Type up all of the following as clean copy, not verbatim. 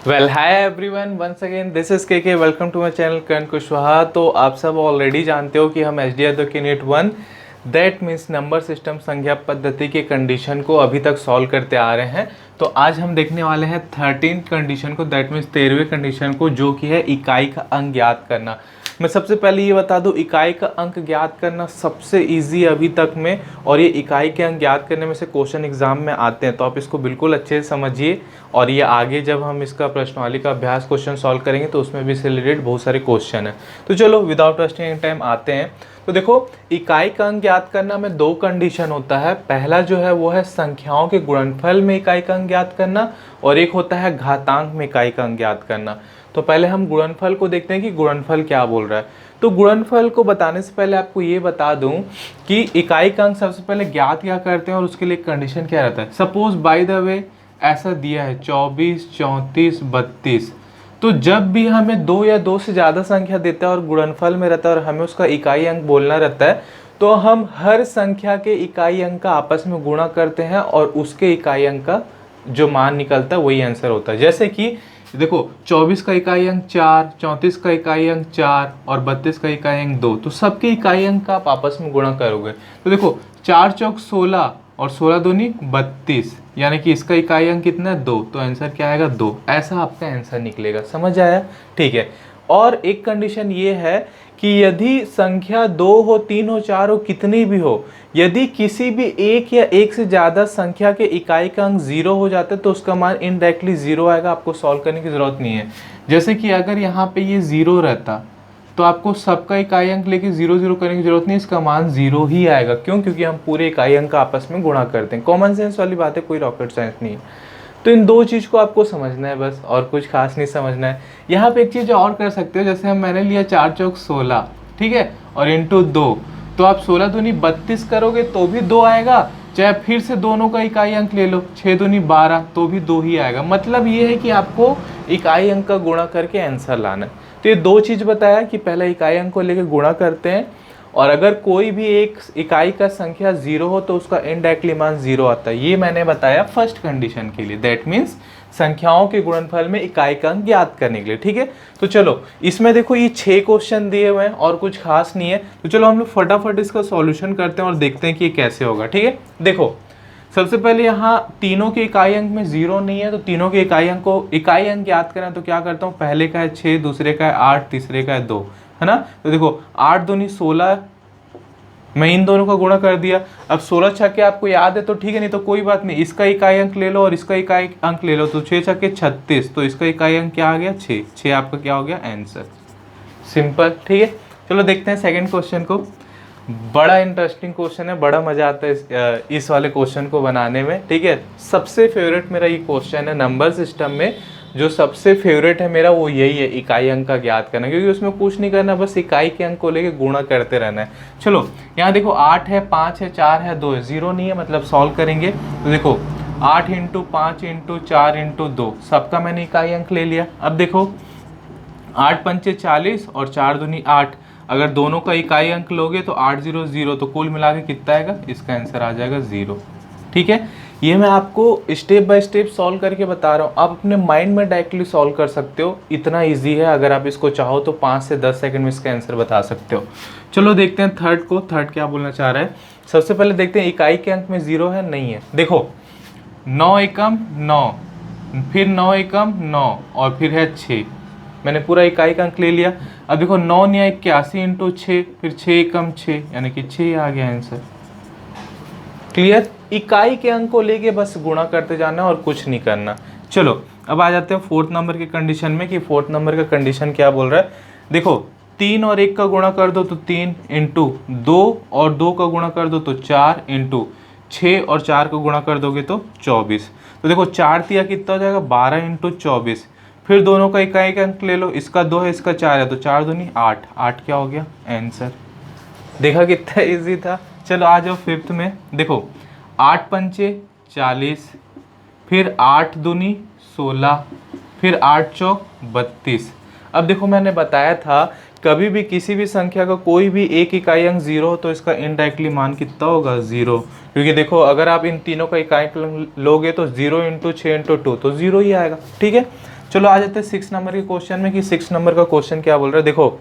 Well hi everyone, once again this is के welcome to my channel Karan Kushwaha. तो आप सब ऑलरेडी जानते हो कि हम एच डी यादव की नीट 1 दैट मीन्स नंबर सिस्टम संख्या पद्धति के कंडीशन को अभी तक सॉल्व करते आ रहे हैं। तो आज हम देखने वाले हैं 13 कंडीशन को, दैट मीन्स 13वें कंडीशन को, जो कि है इकाई का अंक ज्ञात करना। मैं सबसे पहले ये बता दूं, इकाई का अंक ज्ञात करना सबसे इजी अभी तक में, और ये इकाई के अंक ज्ञात करने में से क्वेश्चन एग्जाम में आते हैं, तो आप इसको बिल्कुल अच्छे से समझिए। और ये आगे जब हम इसका प्रश्नावली का अभ्यास क्वेश्चन सॉल्व करेंगे तो उसमें भी इससे रिलेटेड बहुत सारे क्वेश्चन हैं। तो चलो विदाउट वेस्टिंग एनी टाइम आते हैं। तो देखो, इकाई का अंक ज्ञात करना में दो कंडीशन होता है। पहला जो है वो है संख्याओं के गुणनफल में इकाई का अंक ज्ञात करना, और एक होता है घातांक में इकाई का अंक ज्ञात करना। तो पहले हम गुणनफल को देखते हैं कि गुणनफल क्या बोल रहा है। तो गुणनफल को बताने से पहले आपको ये बता दूं कि इकाई का अंक सबसे पहले ज्ञात क्या करते हैं और उसके लिए कंडीशन क्या रहता है। सपोज बाय द वे ऐसा दिया है 24, 34, 32, तो जब भी हमें दो या दो से ज़्यादा संख्या देता है और गुणनफल में रहता है और हमें उसका इकाई अंक बोलना रहता है, तो हम हर संख्या के इकाई अंक का आपस में गुणा करते हैं और उसके इकाई अंक का जो मान निकलता है वही आंसर होता है। जैसे कि देखो, 24 का इकाई अंक 4, 34 का इकाई अंक 4 और 32 का इकाई अंक 2, तो सबके इकाई अंक का आप आपस में गुणा करोगे। तो देखो 4 चौक 16 और 16 दूनी 32, यानी कि इसका इकाई अंक कितना है 2, तो आंसर क्या आएगा 2। ऐसा आपका आंसर निकलेगा। समझ आया? ठीक है। और एक कंडीशन ये है कि यदि संख्या 2 हो, 3 हो, 4 हो, कितनी भी हो, यदि किसी भी एक या एक से ज़्यादा संख्या के इकाई का अंक 0 हो जाता है तो उसका मान इनडायरेक्टली 0 आएगा। आपको सॉल्व करने की ज़रूरत नहीं है। जैसे कि अगर यहाँ पे ये 0 रहता तो आपको सबका इकाई अंक लेके 0 0 करने की जरूरत नहीं, इसका मान 0 ही आएगा। क्यों? क्योंकि हम पूरे इकाई अंक का आपस में गुणा करते हैं। कॉमन सेंस वाली बात है, कोई रॉकेट साइंस नहीं है। तो इन दो चीज़ को आपको समझना है बस, और कुछ खास नहीं समझना है। यहाँ पे एक चीज़ और कर सकते हो, जैसे मैंने लिया 4 चौक 16, ठीक है, और इंटू 2, तो आप 16 दूनी 32 करोगे तो भी 2 आएगा। चाहे फिर से दोनों का इकाई अंक ले लो, 6 दूनी 12, तो भी 2 ही आएगा। मतलब ये है कि आपको इकाई अंक का गुणा करके आंसर लाना है। तो ये दो चीज़ बताया कि पहले इकाई अंक को लेके गुणा करते हैं, और अगर कोई भी एक इकाई का संख्या 0 हो तो उसका इनडायरेक्टली मान 0 आता है। ये मैंने बताया फर्स्ट कंडीशन के लिए, दैट मीन्स संख्याओं के गुणनफल में इकाई का अंक ज्ञात करने के लिए। ठीक है, तो चलो इसमें देखो ये 6 क्वेश्चन दिए हुए हैं और कुछ खास नहीं है। तो चलो हम लोग फटाफट इसका सॉल्यूशन करते हैं और देखते हैं कि ये कैसे होगा। ठीक है, देखो सबसे पहले यहाँ तीनों के इकाई अंक में 0 नहीं है, तो तीनों के इकाई अंक को इकाई अंक ज्ञात करना, तो क्या करता हूँ, पहले का है 6, दूसरे का है 8, तीसरे का है 2, है ना। तो देखो 8 दूनी 16, मैं इन दोनों का गुणा कर दिया। अब 16 छक्के आपको याद है तो ठीक है, नहीं तो कोई बात नहीं, इसका इकाई अंक ले लो और इसका इकाई अंक ले लो, तो 6 छक्के 36, तो इसका इकाई अंक क्या आ गया 6, 6 आपका क्या हो गया आंसर। सिंपल। ठीक है, चलो देखते हैं सेकंड क्वेश्चन को। बड़ा इंटरेस्टिंग क्वेश्चन है, बड़ा मजा आता है इस वाले क्वेश्चन को बनाने में। ठीक है, सबसे फेवरेट मेरा ये क्वेश्चन है नंबर सिस्टम में, जो सबसे फेवरेट है मेरा वो यही है, इकाई अंक का ज्ञात करना, क्योंकि उसमें कुछ नहीं करना, बस इकाई के अंक को लेके गुणा करते रहना है। चलो यहाँ देखो 8 है, 5 है, 4 है, 2 है, 0 नहीं है, मतलब सॉल्व करेंगे। तो देखो 8 इंटू 5 इंटू 4 इंटू 2, सबका मैंने इकाई अंक ले लिया। अब देखो 8 पंचे 40 और 4 दूनी 8, अगर दोनों का इकाई अंक लोगे तो 8 0 0, तो कुल मिला के कितना आएगा, इसका आंसर आ जाएगा 0। ठीक है, ये मैं आपको स्टेप बाय स्टेप सॉल्व करके बता रहा हूँ, आप अपने माइंड में डायरेक्टली सॉल्व कर सकते हो, इतना इजी है। अगर आप इसको चाहो तो 5 से 10 सेकंड में इसका आंसर बता सकते हो। चलो देखते हैं थर्ड को, थर्ड क्या बोलना चाह रहा है। सबसे पहले देखते हैं इकाई के अंक में 0 है नहीं है। देखो 9 एकम 9, फिर 9 एकम 9 और फिर है 6, मैंने पूरा इकाई का अंक ले लिया। अब देखो 9 × 81 इंटू 6, फिर 6 एकम 6, यानी कि 6 आ गया आंसर। क्लियर? इकाई के अंक को लेके बस गुणा करते जाना और कुछ नहीं करना। चलो अब आ जाते हैं फोर्थ नंबर के कंडीशन में, कि फोर्थ नंबर का कंडीशन क्या बोल रहा है। देखो 3 और 1 का गुणा कर दो तो 3, इंटू 2 और 2 का गुणा कर दो तो 4, इंटू 6 और 4 का गुणा कर दोगे तो 24। तो देखो 4 तिया कितना हो जाएगा 12 इंटू 24, फिर दोनों का इकाई का अंक ले लो, इसका 2 है इसका 4 है, तो 4 दूनी 8, 8 क्या हो गया आंसर। देखा कितना इजी था। चलो आ जाओ फिफ्थ में। देखो 8 पंचे 40, फिर 8 दूनी 16, फिर 8 चौक 32। अब देखो मैंने बताया था कभी भी किसी भी संख्या का कोई भी एक इकाई अंक 0 हो तो इसका इनडायरेक्टली मान कितना होगा 0, क्योंकि देखो अगर आप इन तीनों का इकाई लोगे तो 0 इंटू 6 इंटू 2 तो 0 ही आएगा। ठीक है, चलो आ जाते हैं 6 नंबर के क्वेश्चन में कि 6 नंबर का क्वेश्चन क्या बोल रहा है। देखो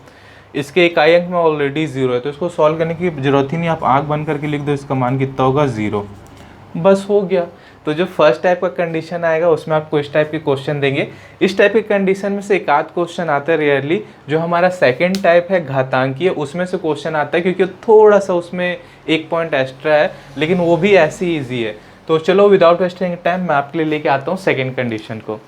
इसके इकाई अंक में ऑलरेडी 0 है, तो इसको सॉल्व करने की जरूरत ही नहीं, आप आँख बंद करके लिख दो, इसका मान कितना होगा 0, बस हो गया। तो जो फर्स्ट टाइप का कंडीशन आएगा उसमें आपको इस टाइप के क्वेश्चन देंगे। इस टाइप के कंडीशन में से एक आध क्वेश्चन आता है रेयरली। जो हमारा सेकंड टाइप है घातांकीय, उसमें से क्वेश्चन आता है क्योंकि थोड़ा सा उसमें एक पॉइंट एक्स्ट्रा है, लेकिन वो भी ऐसी ईजी है। तो चलो विदाउट वेस्टिंग टाइम मैं आपके लिए लेके आता हूँ सेकेंड कंडीशन को।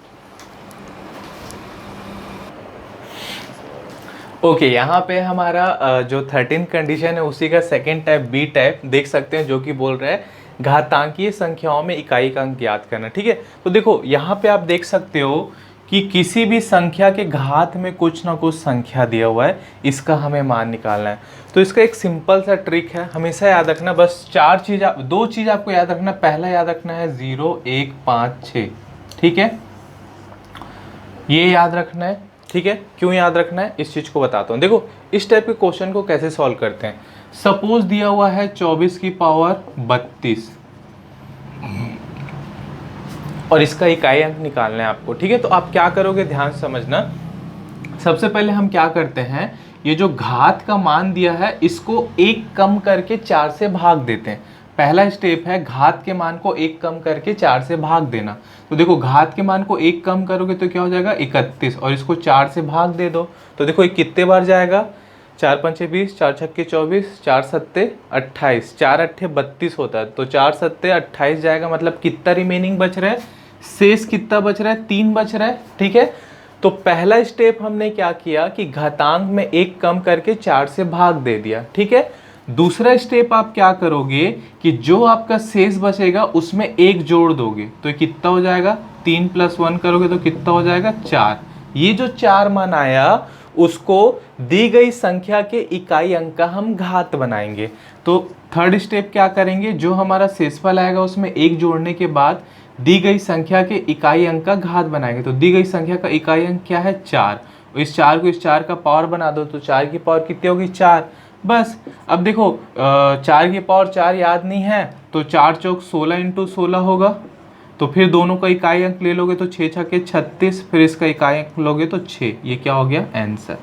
ओके यहाँ पे हमारा जो 13 कंडीशन है उसी का सेकेंड टाइप बी टाइप देख सकते हैं, जो कि बोल रहा है घातांकीय संख्याओं में इकाई का अंक ज्ञात करना। ठीक है, तो देखो यहाँ पे आप देख सकते हो कि किसी भी संख्या के घात में कुछ ना कुछ संख्या दिया हुआ है, इसका हमें मान निकालना है। तो इसका एक सिंपल सा ट्रिक है, हमेशा याद रखना, बस दो चीज़ आपको याद रखना। पहला याद रखना है 0 1 5 6, ठीक है, ये याद रखना है। ठीक है, क्यों याद रखना है इस चीज़ को बताता हूँ। देखो इस टाइप के क्वेश्चन को कैसे सॉल्व करते हैं। सपोज दिया हुआ है 24 की पावर 32 और इसका इकाई अंक निकालना है आपको। ठीक है, तो आप क्या करोगे ध्यान से समझना। सबसे पहले हम क्या करते हैं, ये जो घात का मान दिया है इसको एक कम करके 4 से भाग देते हैं। पहला स्टेप है घात के मान को एक कम करके 4 से भाग देना। तो देखो घात के मान को एक कम करोगे तो क्या हो जाएगा 31, और इसको 4 से भाग दे दो। तो देखो ये कितने बार जाएगा, 4 पंचे 20, 4 छक्के 24, 4 सत्ते 28, 4 अट्ठे 32 होता है, तो 4 सत्ते 28 जाएगा। मतलब कितना रिमेनिंग बच रहा है, शेष कितना बच रहा है, 3 बच रहा है। ठीक है, तो पहला स्टेप हमने क्या किया कि घातांक में एक कम करके 4 से भाग दे दिया। ठीक है, दूसरा स्टेप आप क्या करोगे कि जो आपका शेष बचेगा उसमें एक जोड़ दोगे, तो ये कितना हो जाएगा, 3 + 1 करोगे तो कितना हो जाएगा 4। ये जो 4 मान आया उसको दी गई संख्या के इकाई अंक का हम घात बनाएंगे। तो थर्ड स्टेप क्या करेंगे, जो हमारा शेषफल आएगा उसमें एक जोड़ने के बाद दी गई संख्या के इकाई अंक का घात बनाएंगे। तो दी गई संख्या का इकाई अंक क्या है 4, इस 4 को इस 4 का पावर बना दो, तो 4 की पावर कितनी होगी 4, बस। अब देखो 4 की पावर 4 याद नहीं है, तो 4 चौक 16 × 16 होगा। तो फिर दोनों का इकाई अंक ले लोगे तो 6 छक्के 36, फिर इसका इकाई अंक लोगे तो 6, ये क्या हो गया आंसर।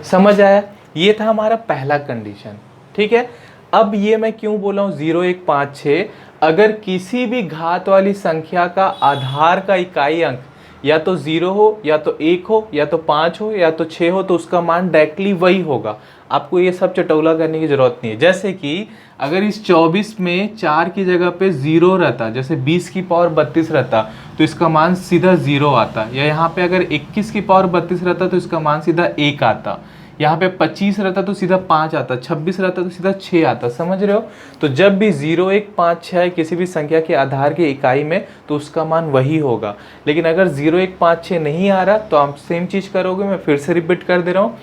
समझ आया, ये था हमारा पहला कंडीशन। ठीक है, अब ये मैं क्यों बोला हूँ 0 1 5 6, अगर किसी भी घात वाली संख्या का आधार का इकाई अंक या तो 0 हो, या तो 1 हो, या तो 5 हो, या तो 6 हो, तो उसका मान डायरेक्टली वही होगा। आपको ये सब चटौला करने की जरूरत नहीं है। जैसे कि अगर इस 24 में 4 की जगह पे 0 रहता, जैसे 20 की पावर 32 रहता तो इसका मान सीधा 0 आता, या यहाँ पे अगर 21 की पावर 32 रहता तो इसका मान सीधा 1 आता, यहाँ पे 25 रहता तो सीधा 5 आता, 26 रहता तो सीधा 6 आता। समझ रहे हो, तो जब भी 0 1 5 6 है किसी भी संख्या के आधार की इकाई में तो उसका मान वही होगा। लेकिन अगर 0 1 5 6 नहीं आ रहा तो आप सेम चीज़ करोगे, मैं फिर से रिपीट कर दे रहा हूँ,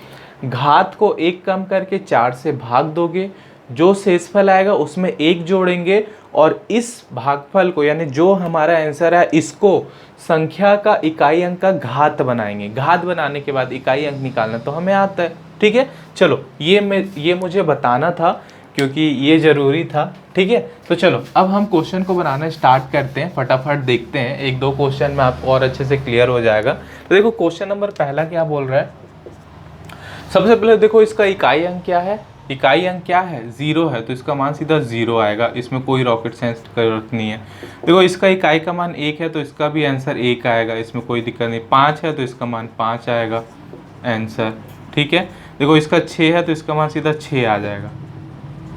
घात को एक कम करके 4 से भाग दोगे, जो शेषफल आएगा उसमें एक जोड़ेंगे, और इस भागफल को यानी जो हमारा आंसर है इसको संख्या का इकाई अंक का घात बनाएंगे। घात बनाने के बाद इकाई अंक निकालना तो हमें आता है। ठीक है, चलो ये मुझे बताना था क्योंकि ये ज़रूरी था। ठीक है, तो चलो अब हम क्वेश्चन को बनाना स्टार्ट करते हैं, फटाफट देखते हैं, एक दो क्वेश्चन में आपको और अच्छे से क्लियर हो जाएगा। तो देखो क्वेश्चन नंबर पहला क्या बोल रहा है। सबसे पहले देखो इसका इकाई अंक क्या है, इकाई अंक क्या है 0 है, तो इसका मान सीधा 0 आएगा, इसमें कोई रॉकेट साइंस की जरूरत नहीं है। देखो इसका इकाई का मान 1 है तो इसका भी आंसर 1 आएगा, इसमें कोई दिक्कत नहीं। 5 है तो इसका मान 5 आएगा आंसर। ठीक है, देखो इसका 6 है तो इसका मान सीधा 6 आ जाएगा।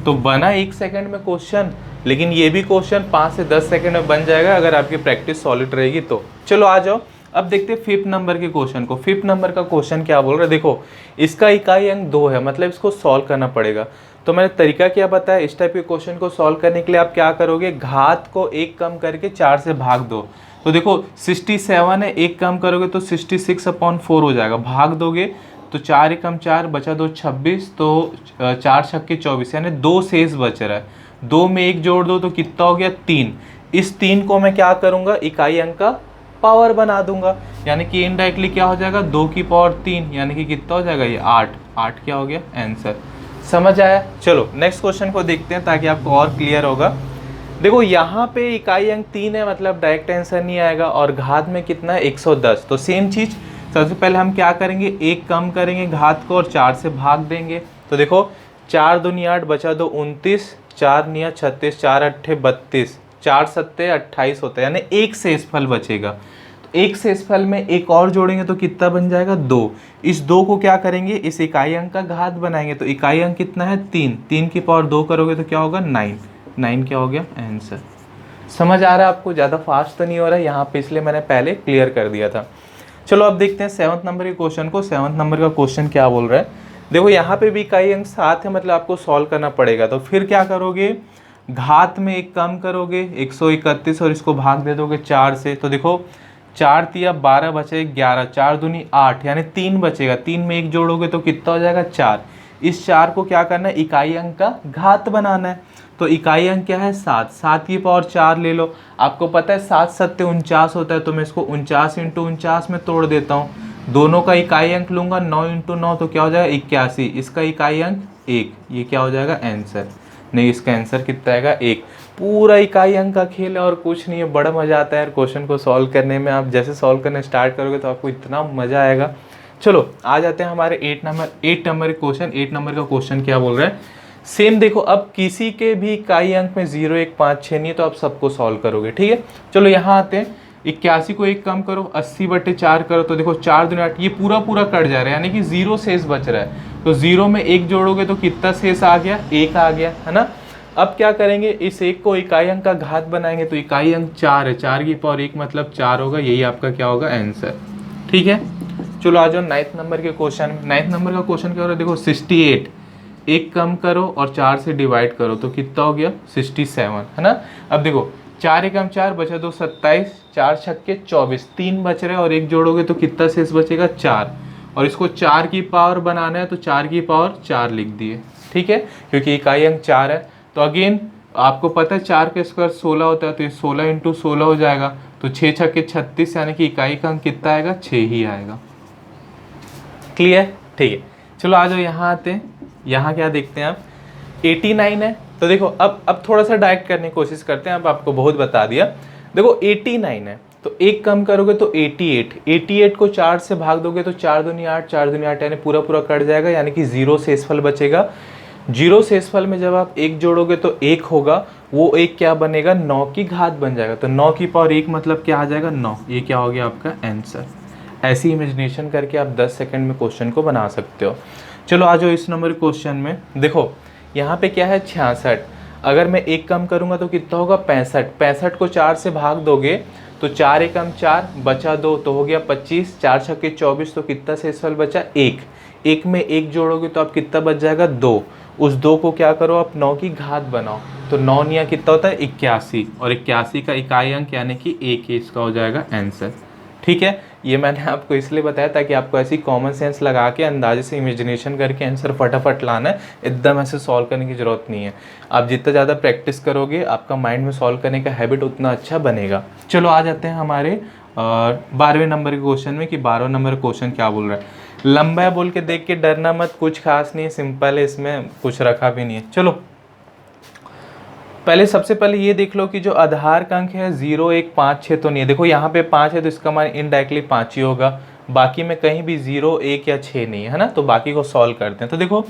तो बना 1 सेकंड में क्वेश्चन, लेकिन ये भी क्वेश्चन 5 से 10 सेकंड में बन जाएगा अगर आपकी प्रैक्टिस सॉलिड रहेगी तो। चलो आ जाओ, अब देखते हैं 5th नंबर के क्वेश्चन को। 5th नंबर का क्वेश्चन क्या बोल रहा है, देखो इसका इकाई अंक 2 है, मतलब इसको सॉल्व करना पड़ेगा। तो मैंने तरीका क्या बताया, इस टाइप के क्वेश्चन को सॉल्व करने के लिए आप क्या करोगे, घात को एक कम करके 4 से भाग दो। तो देखो 67 है, एक कम करोगे तो 66/4 हो जाएगा, भाग दोगे तो 4 एकम 4 बचा 2 26, तो 4 छक्के 24, यानी 2 शेष बच रहा है। 2 में 1 जोड़ दो तो कितना हो गया 3। इस 3 को मैं क्या करूँगा, इकाई अंक का पावर बना दूंगा, यानी कि इनडायरेक्टली क्या हो जाएगा 2 की पावर 3, यानी कि कितना हो जाएगा ये 8। 8 क्या हो गया आंसर। समझ आया, चलो नेक्स्ट क्वेश्चन को देखते हैं ताकि आपको और क्लियर होगा। देखो यहाँ पे इकाई अंक 3 है, मतलब डायरेक्ट आंसर नहीं आएगा, और घात में कितना है 110। तो सेम चीज़, सबसे पहले हम क्या करेंगे, एक कम करेंगे घात को और 4 से भाग देंगे। तो देखो 4 दूनी 8 बचा 2 29, 4 निया 36, 4 अट्ठे 32, 4 सत्ते 28 होता है, यानी एक शेषफल बचेगा। तो एक शेषफल में एक और जोड़ेंगे तो कितना बन जाएगा 2। इस 2 को क्या करेंगे, इस इकाई अंक का घात बनाएंगे। तो इकाई अंक कितना है 3, 3 की पावर 2 करोगे तो क्या होगा 9, 9 क्या हो गया आंसर। समझ आ रहा है आपको, ज़्यादा फास्ट तो नहीं हो रहा है यहाँ पे, इसलिए मैंने पहले क्लियर कर दिया था। चलो अब देखते हैं 7th नंबर के क्वेश्चन को। 7th नंबर का क्वेश्चन क्या बोल रहा है, देखो यहाँ पे भी इकाई अंक 7 है, मतलब आपको सॉल्व करना पड़ेगा। तो फिर क्या करोगे, घात में एक कम करोगे 131 और इसको भाग दे दोगे 4 से। तो देखो 4 तिया 12 बचे 11, 4 दूनी 8, यानी 3 बचेगा। 3 में एक जोड़ोगे तो कितना हो जाएगा 4। इस 4 को क्या करना है, इकाई अंक का घात बनाना है। तो इकाई अंक क्या है 7, 7 की पावर 4 ले लो। आपको पता है 7 सत्ते 49 होता है, तो मैं इसको 49 इंटू 49 में तोड़ देता हूँ। दोनों का इकाई अंक लूंगा 9 इंटू 9 तो क्या हो जाएगा 81। इसका इकाई अंक 1, ये क्या हो जाएगा आंसर। नहीं, इसका आंसर कितना आएगा 1। पूरा इकाई अंक का खेल है और कुछ नहीं है। बड़ा मज़ा आता है यार क्वेश्चन को सॉल्व करने में। आप जैसे सॉल्व करने स्टार्ट करोगे तो आपको इतना मज़ा आएगा। चलो आ जाते हैं हमारे 8 नंबर क्वेश्चन। 8 नंबर का क्वेश्चन क्या बोल रहा है, सेम देखो, अब किसी के भी इकाई अंक में 0 1 5 6 नहीं है, तो आप सबको सॉल्व करोगे, ठीक है। चलो यहाँ आते हैं, 81 को एक कम करो, 80/4 करो। तो देखो 4 दूनी 8, ये पूरा कट जा रहा है, यानी कि 0 शेष बच रहा है। तो 0 में 1 जोड़ोगे तो कितना शेष आ गया, 1 आ गया, है ना। अब क्या करेंगे, इस 1 को इकाई अंक का घात बनाएंगे। तो इकाई अंक 4 है, 4 की पावर 1 मतलब 4 होगा, यही आपका क्या होगा आंसर, ठीक है। चलो आ जाओ 9th नंबर के क्वेश्चन। 9th नंबर का क्वेश्चन क्या हो रहा है, देखो 68 एक कम करो और 4 से डिवाइड करो तो कितना हो गया 67, है ना। अब देखो 4 एकम 4 बचा 2 27, 4 छक्के 24, 3 बच रहे और एक जोड़ोगे तो कितना शेष बचेगा 4। और इसको 4 की पावर बनाना है तो 4 की पावर 4 लिख दिए, ठीक है, क्योंकि इकाई अंक 4 है। तो अगेन आपको पता है 4 का स्क्वायर 16 होता है, तो ये 16 इंटू 16 हो जाएगा। तो 6 छक्के 36, यानी कि इकाई का अंक कितना आएगा 6 ही आएगा। क्लियर, ठीक है। चलो आ जाओ यहाँ आते हैं, यहाँ क्या देखते हैं आप, 89 है। तो देखो अब थोड़ा सा डायरेक्ट करने की कोशिश करते हैं। अब आपको बहुत बता दिया। देखो 89 है, तो एक कम करोगे तो 88, 88 को 4 से भाग दोगे तो 4 दूनी 8, 4 दूनी 8, यानी पूरा कट जाएगा, यानी कि 0 शेषफल बचेगा। 0 शेषफल में जब आप 1 जोड़ोगे तो 1 होगा, वो 1 क्या बनेगा 9 की घात बन जाएगा। तो 9 की पावर 1 मतलब क्या आ जाएगा 9, ये क्या हो गया आपका आंसर। ऐसी इमेजिनेशन करके आप 10 सेकंड में क्वेश्चन को बना सकते हो। चलो आ जाओ इस नंबर क्वेश्चन में। देखो यहाँ पे क्या है 66, अगर मैं एक कम करूँगा तो कितना होगा 65, 65 को 4 से भाग दोगे तो 4 एकम 4 बचा 2 तो हो गया 25, 4 छक्के 24, तो कितना शेषफल बचा 1। 1 में 1 जोड़ोगे तो आप कितना बच जाएगा 2। उस 2 को क्या करो आप 9 की घात बनाओ। तो 9 निया कितना होता है 81, और 81 का इकाई अंक यानी कि 1 इसका हो जाएगा आंसर, ठीक है। ये मैंने आपको इसलिए बताया ताकि आपको ऐसी कॉमन सेंस लगा के अंदाजे से इमेजिनेशन करके आंसर फटाफट लाना है, एकदम ऐसे सॉल्व करने की ज़रूरत नहीं है। आप जितना ज़्यादा प्रैक्टिस करोगे आपका माइंड में सॉल्व करने का हैबिट उतना अच्छा बनेगा। चलो आ जाते हैं हमारे 12वें नंबर के क्वेश्चन में, कि 12वां नंबर क्वेश्चन क्या बोल रहा है। लंबा है बोल के देख के डरना मत, कुछ खास नहीं है, सिंपल है, इसमें कुछ रखा भी नहीं है। चलो पहले सबसे पहले ये देख लो कि जो आधार का अंक है 0 1 5 6 तो नहीं है। देखो यहाँ पे 5 है तो इसका मान इनडायरेक्टली 5 ही होगा। बाकी में कहीं भी 0 1 या 6 नहीं है ना। तो बाकी को सॉल्व करते हैं। तो देखो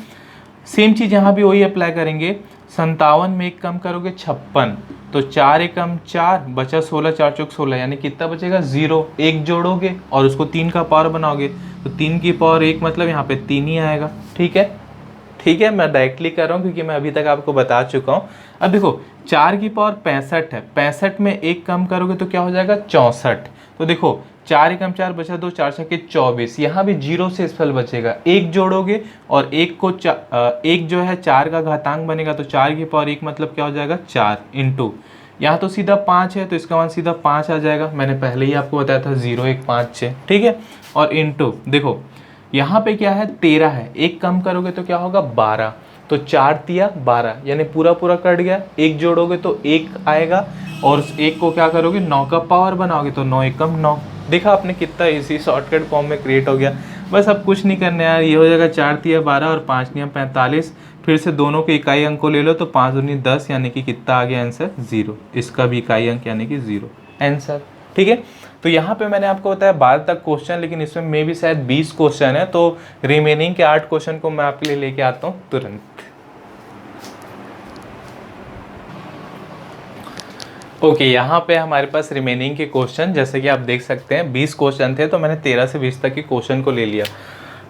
सेम चीज़ यहाँ भी वही अप्लाई करेंगे। 57 में एक कम करोगे 56, तो 4 एकम 4 बचा 16, 4 चौक 16, यानी कितना बचेगा 0। एक जोड़ोगे और उसको 3 का पावर बनाओगे तो 3 की पावर 1 मतलब यहाँ पे 3 ही आएगा, ठीक है। ठीक है, मैं डायरेक्टली कर रहा हूँ क्योंकि मैं अभी तक आपको बता चुका हूँ। अब देखो 4 की पावर 65 है, 65 में एक कम करोगे तो क्या हो जाएगा 64। तो देखो 4 एकम 4 बचा 2, 4 छक्के 24, यहाँ भी 0 शेषफल बचेगा। एक जोड़ोगे और एक जो है 4 का घातांक बनेगा, तो 4 की पावर 1 मतलब क्या हो जाएगा 4 इंटू, यहाँ तो सीधा 5 है तो इसका मान सीधा 5 आ जाएगा। मैंने पहले ही आपको बताया था 0 1 5 6, ठीक है। और इंटू देखो यहाँ पे क्या है 13 है, एक कम करोगे तो क्या होगा 12, तो 4 तिया 12, यानी पूरा कट गया। एक जोड़ोगे तो 1 आएगा और उस 1 को क्या करोगे 9 का पावर बनाओगे तो 9 एकम 9। देखा आपने कितना इजी शॉर्टकट फॉर्म में क्रिएट हो गया। बस अब कुछ नहीं करना यार, ये हो जाएगा 4 तिया 12 और 5 निया 45, फिर से दोनों के इकाई अंक को ले लो तो 5 दूनी 10 यानी कि कितना आ गया आंसर 0। इसका भी इकाई अंक यानी कि 0 आंसर। ठीक है, तो यहाँ पे मैंने आपको बताया 12 तक क्वेश्चन, लेकिन इसमें मे भी शायद 20 क्वेश्चन है, तो रिमेनिंग के 8 क्वेश्चन को मैं आपके लिए लेके आता हूँ तुरंत। ओके, यहाँ पे हमारे पास रिमेनिंग के क्वेश्चन जैसे कि आप देख सकते हैं 20 क्वेश्चन थे, तो मैंने 13 से 20 तक के क्वेश्चन को ले लिया।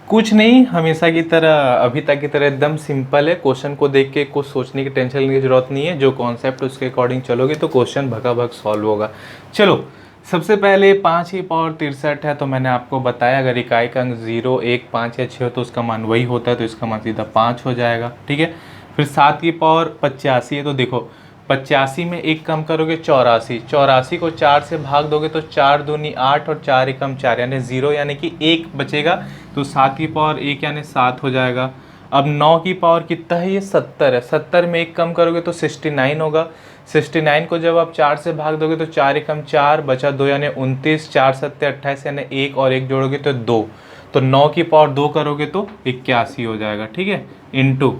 कुछ नहीं, हमेशा की तरह अभी तक की तरह एकदम सिंपल है। क्वेश्चन को देख के कुछ सोचने की टेंशन लेने की जरूरत नहीं है, जो कॉन्सेप्ट उसके अकॉर्डिंग चलोगे तो क्वेश्चन भगाभग सॉल्व होगा। चलो, सबसे पहले 5 की पावर 63 है, तो मैंने आपको बताया अगर इकाई का अंक 0, 1, 5 या 6 हो तो उसका मान वही होता है, तो इसका मान सीधा 5 हो जाएगा। ठीक है, फिर 7 की पावर 85 है, तो देखो 85 में 1 कम करोगे 84, 84 को 4 से भाग दोगे तो 4 दूनी 8 और 4 एकम 4 यानी 0, यानी कि 1 बचेगा, तो 7 की पावर 1 यानी 7 हो जाएगा। अब 9 की पावर कितना है, ये 70 है, 70 में 1 कम करोगे तो 69 होगा। 69 को जब आप 4 से भाग दोगे तो 4 एकम 4 बचा 2 यानी 29, 4 सत्ते 28 यानी 1 और 1 जोड़ोगे तो 2, तो 9 की पावर 2 करोगे तो 81 हो जाएगा। ठीक है, इनटू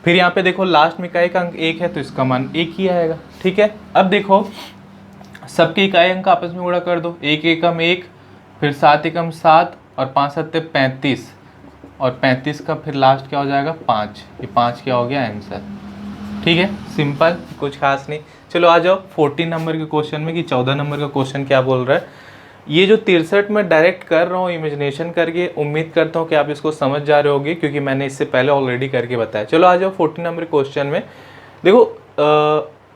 फिर यहाँ पे देखो लास्ट में इकाई का अंक 1 है तो इसका मान 1 ही आएगा। ठीक है, अब देखो सबके इकाई अंक आपस में गुणा कर दो, 1 एकम 1, फिर 7 एकम 7 और 5 सत्ते 35 और 35 का फिर लास्ट क्या हो जाएगा 5, ये 5 क्या हो गया आंसर। ठीक है, सिंपल, कुछ खास नहीं। चलो आ जाओ 14 नंबर के क्वेश्चन में कि 14 नंबर का क्वेश्चन क्या बोल रहा है। ये जो 63 में डायरेक्ट कर रहा हूँ इमेजिनेशन करके, उम्मीद करता हूँ कि आप इसको समझ जा रहे होगे क्योंकि मैंने इससे पहले ऑलरेडी करके बताया। चलो आ जाओ 14 नंबर क्वेश्चन में। देखो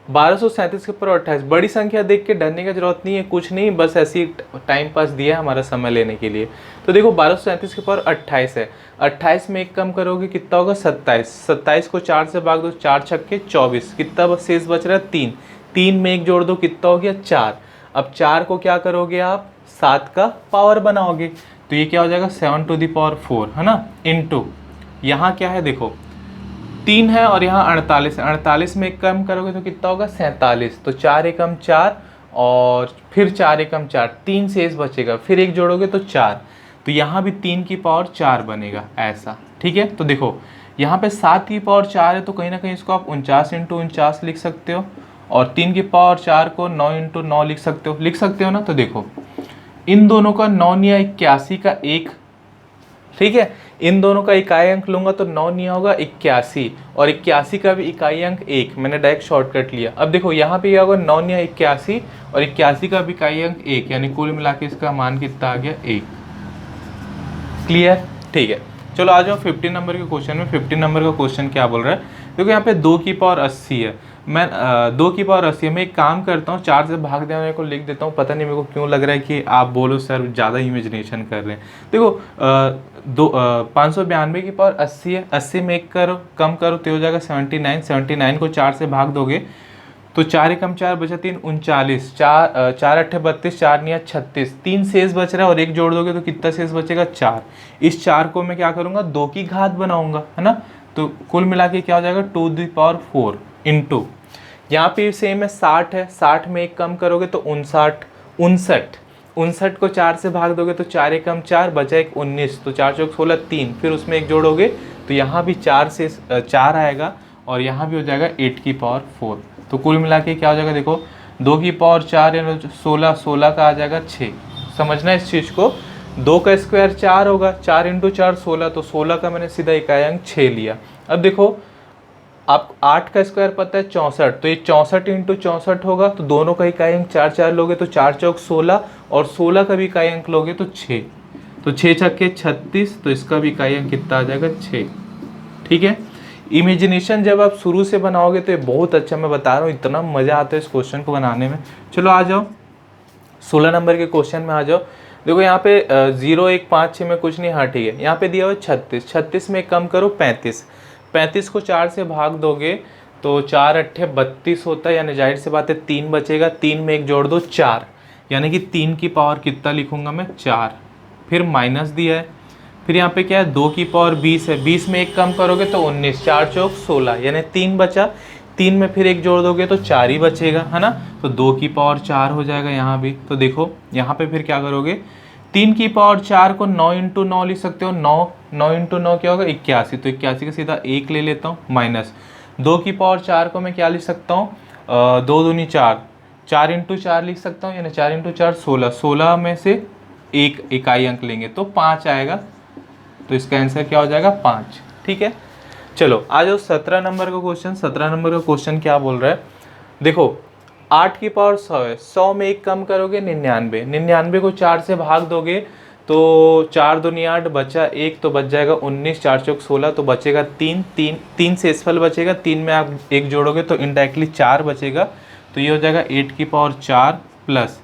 1237 के ऊपर 28, बड़ी संख्या देख के डरने की जरूरत नहीं है, कुछ नहीं, बस ऐसी टाइम पास दिया है हमारा समय लेने के लिए। तो देखो 1237 के ऊपर 28 है, 28 में 1 कम करोगे कितना होगा 27, 27 को 4 से भाग दो, 4 छक्के 24, कितना शेष बच रहा है 3, 3 में 1 जोड़ दो कितना हो गया 4। अब 4 को क्या करोगे आप 7 का पावर बनाओगे, तो ये क्या हो जाएगा 7 टू द पावर 4 है ना, इनटू यहाँ क्या है देखो 3 है और यहाँ 48 है, 48 में 1 कम करोगे तो कितना होगा 47, तो 4 एकम 4 और फिर 4 एकम 4, 3 शेष बचेगा, फिर 1 जोड़ोगे तो 4, तो यहाँ भी 3 की पावर 4 बनेगा ऐसा। ठीक है, तो देखो यहाँ पे 7 की पावर 4 है तो कहीं ना कहीं इसको आप 49 इंटू 49 लिख सकते हो, और 3 की पावर 4 को 9 इंटू 9 लिख सकते हो ना। तो देखो इन दोनों का 9 निया 81 का 1, ठीक है, इन दोनों का इकाई अंक लूंगा तो 9 निया होगा 81 और 81 का भी इकाई अंक 1, मैंने डायरेक्ट शॉर्टकट लिया। अब देखो यहाँ पे क्या होगा 9 निया 81 और 81 का भी इकाई अंक 1, यानी कुल मिला के इसका मान कितना आ गया 1। क्लियर? ठीक है, चलो आ जाओ 15 नंबर के क्वेश्चन में। 15 नंबर का क्वेश्चन क्या बोल रहा है, देखो यहाँ पे 2 की पावर 80 है, मैं 2 की पावर 80 है, मैं एक काम करता हूँ 4 से भाग देने को लिख देता हूँ, पता नहीं मेरे को क्यों लग रहा है कि आप बोलो सर ज़्यादा इमेजिनेशन कर रहे हैं। देखो 592 की पावर 80 है, 80 में 1 करो कम करो तो हो जाएगा 79, 79 को 4 से भाग दोगे तो 4 एकम 4 बचा 3 39, 4 अट्ठे 32, 4 निया 36, 3 शेष बच रहा है और 1 जोड़ दोगे तो कितना शेष बचेगा 4। इस 4 को मैं क्या करूँगा 2 की घात बनाऊंगा है ना, तो कुल मिला के क्या हो जाएगा 2 टू द पावर 4 इंटू यहाँ पे सेम है 60 है, 60 में 1 कम करोगे तो 59 को 4 से भाग दोगे तो 4 एकम 4 बचा 1 19, तो 4 चौक 16 3, फिर उसमें 1 जोड़ोगे तो यहाँ भी 4 से 4 आएगा और यहाँ भी हो जाएगा 8 की पावर 4, तो कुल मिला के क्या हो जाएगा देखो 2 की पावर 4 यानी 16, 16 का आ जाएगा 6। समझना इस चीज़ को, 2 का स्क्वायर 4 होगा, 4 इंटू 4 16, तो 16 का मैंने सीधा इकाई अंक 6 लिया। अब देखो आप 8 का स्क्वायर पता है 64, तो ये 64 इंटू 64 होगा, तो दोनों का इकाई अंक 4 4 लोगे तो 4 चौक 16 और 16 का भी इकाई अंक लोगे तो 6, तो 6 छक्के 36, तो इसका भी इकाई अंक कितना आ जाएगा 6। ठीक है, इमेजिनेशन जब आप शुरू से बनाओगे तो ये बहुत अच्छा, मैं बता रहा हूँ इतना मज़ा आता है इस क्वेश्चन को बनाने में। चलो आ जाओ 16 नंबर के क्वेश्चन में आ जाओ। देखो यहाँ पे 0 1 5 6 में कुछ नहीं, हाँ ठीक है, यहाँ पे दिया हुआ 36, 36 में कम करो 35, 35 को 4 से भाग दोगे तो 4 अट्ठे 32 होता है, यानी जाहिर सी बात है 3 बचेगा, 3 में 1 जोड़ दो 4, यानी कि 3 की पावर कितना लिखूंगा मैं 4, फिर माइनस दिया है, फिर यहाँ पे क्या है 2 की पावर 20 है, 20 में 1 कम करोगे तो 19, 4 चौक 16, यानी 3 बचा, 3 में फिर 1 जोड़ दोगे तो 4 ही बचेगा है ना, तो 2 की पावर 4 हो जाएगा यहाँ भी। तो देखो यहाँ पे फिर क्या करोगे 3 की पावर 4 को 9 इंटू 9 लिख सकते हो, 9 इंटू 9 क्या होगा 81, तो 81 का सीधा 1 ले लेता हूँ, माइनस 2 की पावर 4 को मैं क्या लिख सकता हूँ, 2 दूनी 4, 4 इंटू 4 लिख सकता हूँ, यानी 4 इंटू 4 16, 16 में से एक इकाई अंक लेंगे तो 5 आएगा, तो इसका आंसर क्या हो जाएगा 5। ठीक है, चलो आ जाओ 17 नंबर का क्वेश्चन। 17 नंबर का क्वेश्चन क्या बोल रहा है, देखो 8 की पावर 100 है, 100 में एक कम करोगे 99, 99 को 4 से भाग दोगे तो 4 दूनी 8, बचा 1 तो बच जाएगा 19, 4 चौक 16, तो बचेगा 3, 3 से शेषफल बचेगा, 3 में आप 1 जोड़ोगे तो इनडायरेक्टली 4 बचेगा, तो ये हो जाएगा 8 की पावर 4 प्लस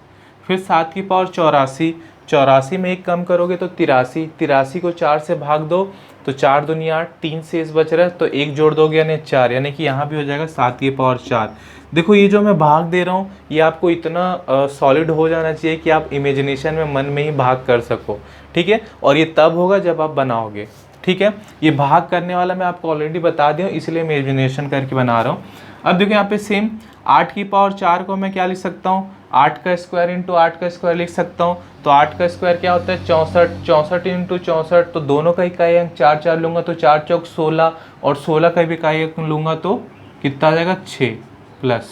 फिर 7 की पावर 84, 84 में एक कम करोगे तो 83, 83 को 4 से भाग दो तो 4 दूनी 8, 3 शेष बच रहा है तो 1 जोड़ दोगे यानी 4, यानी कि यहाँ भी हो जाएगा 7 की पावर 4। देखो ये जो मैं भाग दे रहा हूँ ये आपको इतना सॉलिड हो जाना चाहिए कि आप इमेजिनेशन में मन में ही भाग कर सको। ठीक है, और ये तब होगा जब आप बनाओगे। ठीक है, ये भाग करने वाला मैं आपको ऑलरेडी बता दिया हूँ, इसलिए इमेजिनेशन करके बना रहा हूँ। अब देखो यहाँ पे सेम 8 की पावर 4 को मैं क्या लिख सकता हूँ, 8 का स्क्वायर इंटू 8 का स्क्वायर लिख सकता हूँ, तो 8 का स्क्वायर क्या होता है 64, 64 इंटू 64, तो दोनों का इकाई अंक 4 4 लूँगा तो 4 चौक 16, और 16 का भी इकाई अंक लूँगा तो कितना आ जाएगा 6 प्लस।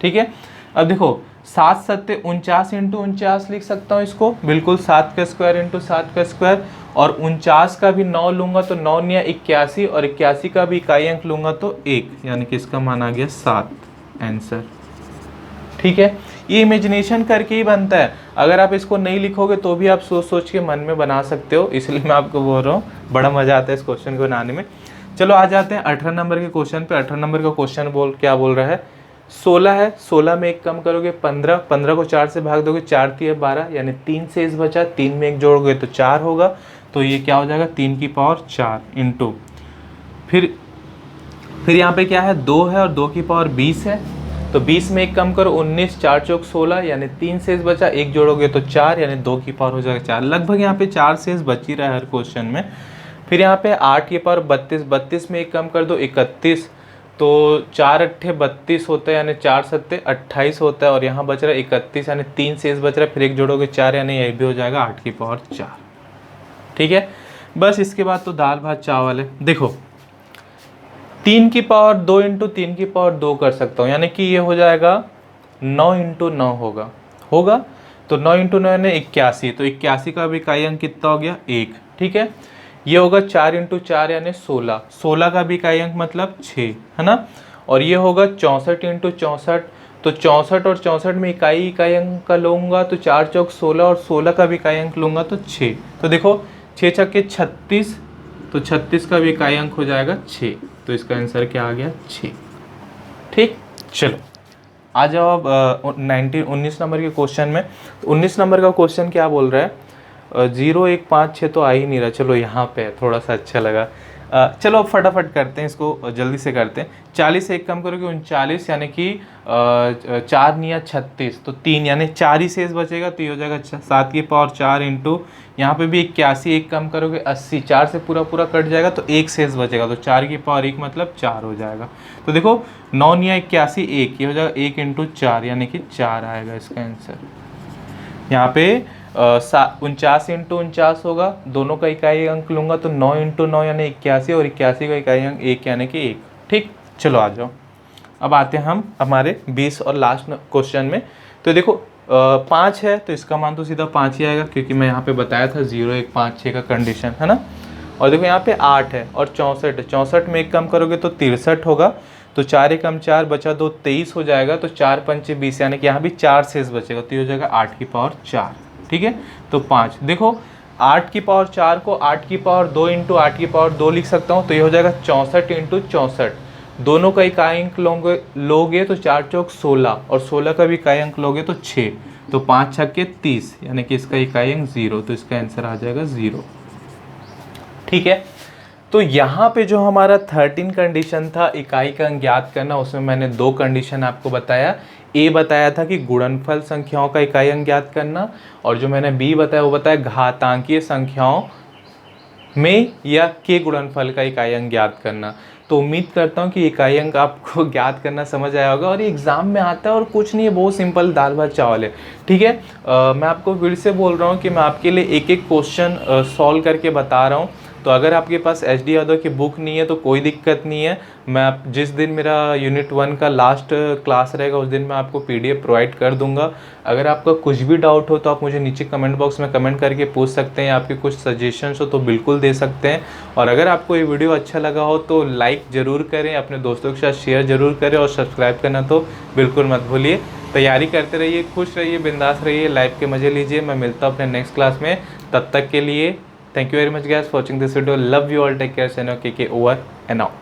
ठीक है, अब देखो 7 सत्ते 49 इंटू 49 लिख सकता हूँ इसको, बिल्कुल 7 का स्क्वायर इंटू 7 का स्क्वायर, और 49 का भी 9 लूँगा तो 9 निया 81, और 81 का भी इकाई अंक लूँगा तो 1, यानी कि इसका मान आ गया 7 आंसर। ठीक है, ये इमेजिनेशन करके ही बनता है, अगर आप इसको नहीं लिखोगे तो भी आप सोच सोच के मन में बना सकते हो, इसलिए मैं आपको बोल रहा हूँ बड़ा मजा आता है इस क्वेश्चन को बनाने में। चलो आ जाते हैं 18 नंबर के क्वेश्चन पे। 18 नंबर का क्वेश्चन क्या बोल रहा है, 16 है, 16 में एक कम करोगे 15, 15 को 4 से भाग दोगे 4 3 12, यानी 3 शेष बचा, 3 में एक जोड़ोगे तो 4 होगा, तो ये क्या हो जाएगा 3 की पावर 4 इंटू फिर यहाँ पे क्या है 2 है और 2 की पावर 20 है, तो 20 में एक कम करो 19, 4 चौक 16, यानी 3 शेष बचा, एक जोड़ोगे तो 4, यानी 2 की पावर हो जाएगा 4। लगभग यहाँ पे 4 शेष बच ही रहा है हर क्वेश्चन में। फिर यहाँ पे 8 की पावर 32, 32 में एक कम कर दो 31, तो 4 अट्ठे 32 होता है, यानी 4 सत्ते 28 होता है, और यहाँ बच रहा है 31, यानी 3 शेष बच रहा है, फिर एक जोड़ोगे 4, यानी यही भी हो जाएगा 8 की पावर 4। ठीक है, बस इसके बाद तो दाल भात चावल है। देखो 3 की पावर 2 इंटू 3 की पावर 2 कर सकता हूँ, यानी कि ये हो जाएगा 9 इंटू 9 होगा, तो 9 इंटू 9 यानी 81, तो 81 का भी इकाई अंक कितना हो गया 1। ठीक है, ये होगा 4 इंटू 4 यानी 16, 16 का भी इकाई अंक मतलब 6 है ना, और ये होगा 64 इंटू 64, तो 64 और 64 में इकाई अंक का लूँगा तो 4 चौक 16, और 16 का भी इकाई अंक लूँगा तो 6, तो देखो 6 छक्के 36, तो 36 का भी इकाई अंक हो जाएगा 6, तो इसका आंसर क्या आ गया 6। ठीक, चलो आ जाओ अब 19 नंबर के क्वेश्चन में। 19 नंबर का क्वेश्चन क्या बोल रहा है, 0 1 5 6 तो आ ही नहीं रहा, चलो यहाँ पे थोड़ा सा अच्छा लगा। चलो अब फटाफट करते हैं इसको, जल्दी से करते हैं। 40 से एक कम करोगे 39, यानी कि 4 निया 36, तो 3 यानी 4 ही शेष बचेगा, तो ये हो जाएगा 7 की पावर 4 इंटू यहाँ पे भी 81, एक कम करोगे 80, 4 से पूरा कट जाएगा तो 1 शेष बचेगा, तो 4 की पावर 1 मतलब 4 हो जाएगा। तो देखो 9 निया 81 1, ये हो जाएगा 1 इंटू 4, यानी कि 4 आएगा इसका आंसर। यहाँ पे 49 इंटू 49 होगा, दोनों का इकाई अंक लूँगा तो 9 इंटू 9 यानी 81, और 81 का इकाई अंक 1 यानी कि 1। ठीक, चलो आ जाओ अब आते हैं हम हमारे 20 और लास्ट क्वेश्चन में। तो देखो 5 है तो इसका मान तो सीधा 5 ही आएगा, क्योंकि मैं यहाँ पे बताया था 0 1 5 6 का कंडीशन है ना। और देखो यहाँ पे 8 है और 64 है, 64 में एक कम करोगे तो 63 होगा, तो 4 एकम 4 बचा 2 23 हो जाएगा, तो 4 पंचे 20, यानी कि यहाँ भी 4 शेष बचेगा, तो ये हो जाएगा 8 की पावर 4। ठीक है, तो 5, देखो 8 की पावर 4 को 8 की पावर 2 इंटू 8 की पावर 2 लिख सकता हूँ, तो ये हो जाएगा 64 इंटू 64, दोनों का इकाई अंक लोगे तो 4 चौक 16, और 16 का भी इकाई अंक लोगे तो 6, तो 5 छक्के 30, यानी कि इसका इकाई अंक 0, तो इसका आंसर आ जाएगा 0। ठीक है, तो यहाँ पे जो हमारा 13 कंडीशन था इकाई का अंक ज्ञात करना, उसमें मैंने 2 कंडीशन आपको बताया। ए बताया था कि गुणनफल संख्याओं का इकाई अंक ज्ञात करना, और जो मैंने बी बताया वो बताया घातांकीय संख्याओं में या के गुणनफल का इकाई अंक ज्ञात करना। तो उम्मीद करता हूँ कि इकाई अंक आपको ज्ञात करना समझ आया होगा, और ये एग्ज़ाम में आता है और कुछ नहीं है, बहुत सिंपल दाल भात चावल है। ठीक है, मैं आपको फिर से बोल रहा हूँ कि मैं आपके लिए एक एक क्वेश्चन सॉल्व करके बता रहा हूँ। तो अगर आपके पास एच डी यादव की बुक नहीं है तो कोई दिक्कत नहीं है, मैं आप जिस दिन मेरा यूनिट 1 का लास्ट क्लास रहेगा उस दिन मैं आपको पीडीएफ प्रोवाइड कर दूंगा। अगर आपका कुछ भी डाउट हो तो आप मुझे नीचे कमेंट बॉक्स में कमेंट करके पूछ सकते हैं, आपके कुछ सजेशंस हो तो बिल्कुल दे सकते हैं। और अगर आपको ये वीडियो अच्छा लगा हो तो लाइक ज़रूर करें, अपने दोस्तों के साथ शेयर ज़रूर करें, और सब्सक्राइब करना तो बिल्कुल मत भूलिए। तैयारी करते रहिए, खुश रहिए, बिंदास रहिए, लाइफ के मज़े लीजिए। मैं मिलता हूँ अपने नेक्स्ट क्लास में, तब तक के लिए thank you very much guys for watching this video. Love you all, take care, से नो के ओवर एंड आउट।